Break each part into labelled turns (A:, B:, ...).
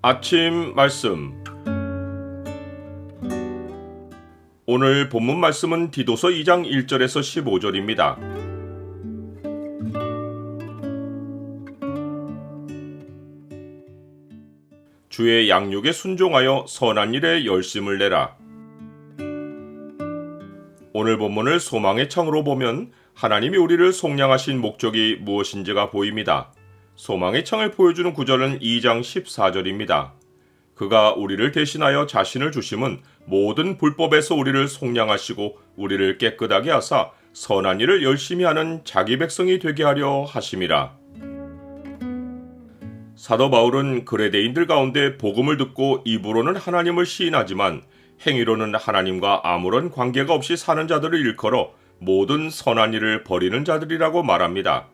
A: 아침 말씀. 오늘 본문 말씀은 디도서 2장 1절에서 15절입니다. 주의 양육에 순종하여 선한 일에 열심을 내라. 오늘 본문을 소망의 창으로 보면 하나님이 우리를 속량하신 목적이 무엇인지가 보입니다. 소망의 창을 보여주는 구절은 2장 14절입니다. 그가 우리를 대신하여 자신을 주심은 모든 불법에서 우리를 속량하시고 우리를 깨끗하게 하사 선한 일을 열심히 하는 자기 백성이 되게 하려 하심이라. 사도 바울은 그레데인들 가운데 복음을 듣고 입으로는 하나님을 시인하지만 행위로는 하나님과 아무런 관계가 없이 사는 자들을 일컬어 모든 선한 일을 버리는 자들이라고 말합니다.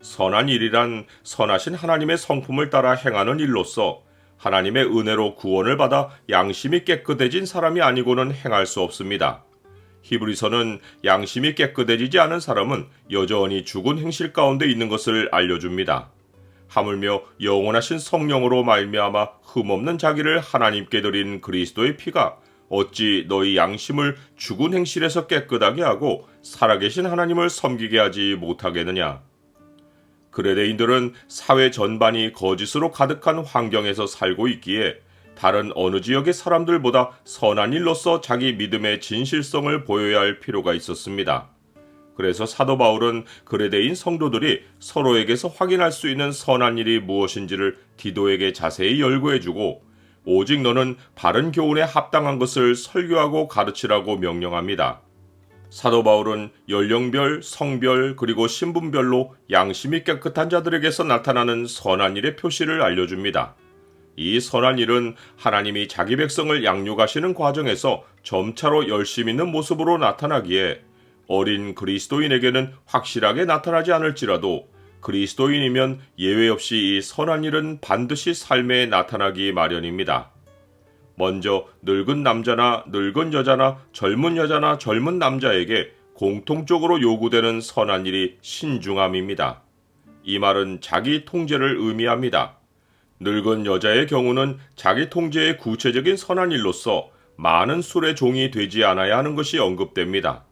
A: 선한 일이란 선하신 하나님의 성품을 따라 행하는 일로서 하나님의 은혜로 구원을 받아 양심이 깨끗해진 사람이 아니고는 행할 수 없습니다. 히브리서는 양심이 깨끗해지지 않은 사람은 여전히 죽은 행실 가운데 있는 것을 알려줍니다. 하물며 영원하신 성령으로 말미암아 흠없는 자기를 하나님께 드린 그리스도의 피가 어찌 너희 양심을 죽은 행실에서 깨끗하게 하고 살아계신 하나님을 섬기게 하지 못하겠느냐. 그레데인들은 사회 전반이 거짓으로 가득한 환경에서 살고 있기에 다른 어느 지역의 사람들보다 선한 일로서 자기 믿음의 진실성을 보여야 할 필요가 있었습니다. 그래서 사도 바울은 그레데인 성도들이 서로에게서 확인할 수 있는 선한 일이 무엇인지를 디도에게 자세히 열거해주고 오직 너는 바른 교훈에 합당한 것을 설교하고 가르치라고 명령합니다. 사도 바울은 연령별, 성별, 그리고 신분별로 양심이 깨끗한 자들에게서 나타나는 선한 일의 표시를 알려줍니다. 이 선한 일은 하나님이 자기 백성을 양육하시는 과정에서 점차로 열심 있는 모습으로 나타나기에 어린 그리스도인에게는 확실하게 나타나지 않을지라도 그리스도인이면 예외 없이 이 선한 일은 반드시 삶에 나타나기 마련입니다. 먼저 늙은 남자나 늙은 여자나 젊은 여자나 젊은 남자에게 공통적으로 요구되는 선한 일이 신중함입니다. 이 말은 자기 통제를 의미합니다. 늙은 여자의 경우는 자기 통제의 구체적인 선한 일로서 많은 술의 종이 되지 않아야 하는 것이 언급됩니다.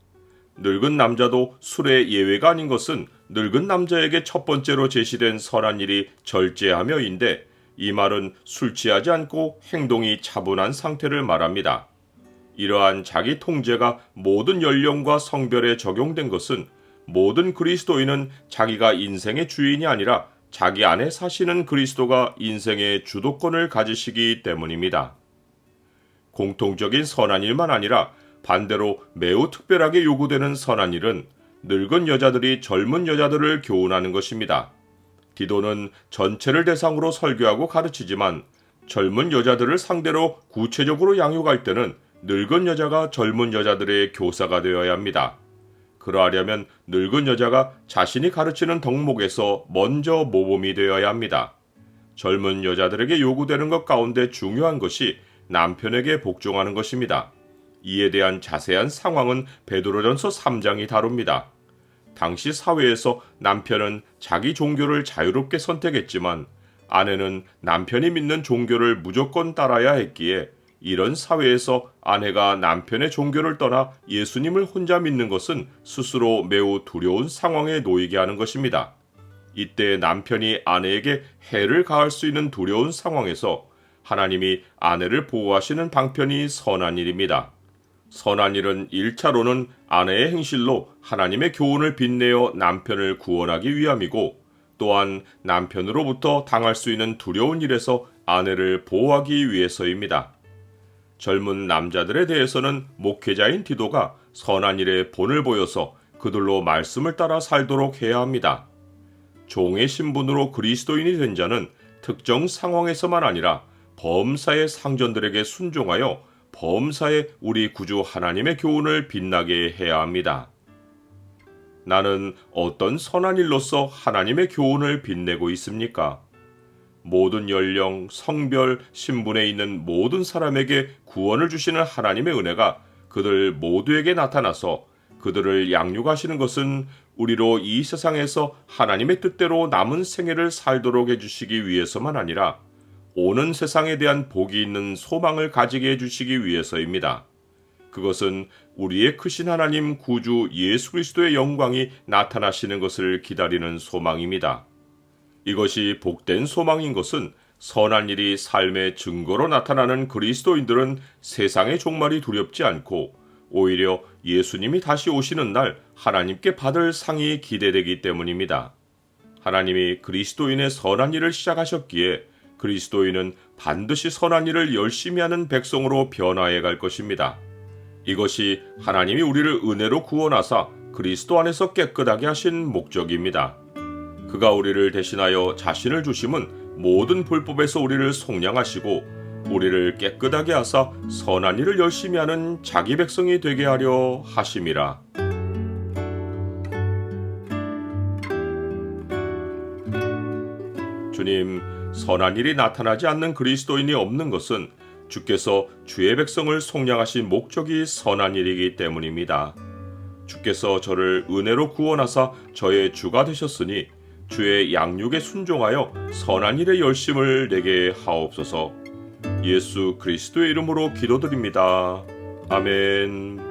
A: 늙은 남자도 술의 예외가 아닌 것은 늙은 남자에게 첫 번째로 제시된 선한 일이 절제하며인데 이 말은 술 취하지 않고 행동이 차분한 상태를 말합니다. 이러한 자기 통제가 모든 연령과 성별에 적용된 것은 모든 그리스도인은 자기가 인생의 주인이 아니라 자기 안에 사시는 그리스도가 인생의 주도권을 가지시기 때문입니다. 공통적인 선한 일만 아니라 반대로 매우 특별하게 요구되는 선한 일은 늙은 여자들이 젊은 여자들을 교훈하는 것입니다. 디도는 전체를 대상으로 설교하고 가르치지만 젊은 여자들을 상대로 구체적으로 양육할 때는 늙은 여자가 젊은 여자들의 교사가 되어야 합니다. 그러하려면 늙은 여자가 자신이 가르치는 덕목에서 먼저 모범이 되어야 합니다. 젊은 여자들에게 요구되는 것 가운데 중요한 것이 남편에게 복종하는 것입니다. 이에 대한 자세한 상황은 베드로전서 3장이 다룹니다. 당시 사회에서 남편은 자기 종교를 자유롭게 선택했지만 아내는 남편이 믿는 종교를 무조건 따라야 했기에 이런 사회에서 아내가 남편의 종교를 떠나 예수님을 혼자 믿는 것은 스스로 매우 두려운 상황에 놓이게 하는 것입니다. 이때 남편이 아내에게 해를 가할 수 있는 두려운 상황에서 하나님이 아내를 보호하시는 방편이 선한 일입니다. 선한 일은 1차로는 아내의 행실로 하나님의 교훈을 빛내어 남편을 구원하기 위함이고 또한 남편으로부터 당할 수 있는 두려운 일에서 아내를 보호하기 위해서입니다. 젊은 남자들에 대해서는 목회자인 디도가 선한 일에 본을 보여서 그들로 말씀을 따라 살도록 해야 합니다. 종의 신분으로 그리스도인이 된 자는 특정 상황에서만 아니라 범사의 상전들에게 순종하여 범사에 우리 구주 하나님의 교훈을 빛나게 해야 합니다. 나는 어떤 선한 일로서 하나님의 교훈을 빛내고 있습니까? 모든 연령, 성별, 신분에 있는 모든 사람에게 구원을 주시는 하나님의 은혜가 그들 모두에게 나타나서 그들을 양육하시는 것은 우리로 이 세상에서 하나님의 뜻대로 남은 생애를 살도록 해주시기 위해서만 아니라 오는 세상에 대한 복이 있는 소망을 가지게 해주시기 위해서입니다. 그것은 우리의 크신 하나님 구주 예수 그리스도의 영광이 나타나시는 것을 기다리는 소망입니다. 이것이 복된 소망인 것은 선한 일이 삶의 증거로 나타나는 그리스도인들은 세상의 종말이 두렵지 않고 오히려 예수님이 다시 오시는 날 하나님께 받을 상이 기대되기 때문입니다. 하나님이 그리스도인의 선한 일을 시작하셨기에 그리스도인은 반드시 선한 일을 열심히 하는 백성으로 변화해 갈 것입니다. 이것이 하나님이 우리를 은혜로 구원하사 그리스도 안에서 깨끗하게 하신 목적입니다. 그가 우리를 대신하여 자신을 주심은 모든 불법에서 우리를 속량하시고 우리를 깨끗하게 하사 선한 일을 열심히 하는 자기 백성이 되게 하려 하심이라. 주님, 선한 일이 나타나지 않는 그리스도인이 없는 것은 주께서 주의 백성을 속량하신 목적이 선한 일이기 때문입니다. 주께서 저를 은혜로 구원하사 저의 주가 되셨으니 주의 양육에 순종하여 선한 일의 열심을 내게 하옵소서. 예수 그리스도의 이름으로 기도드립니다. 아멘.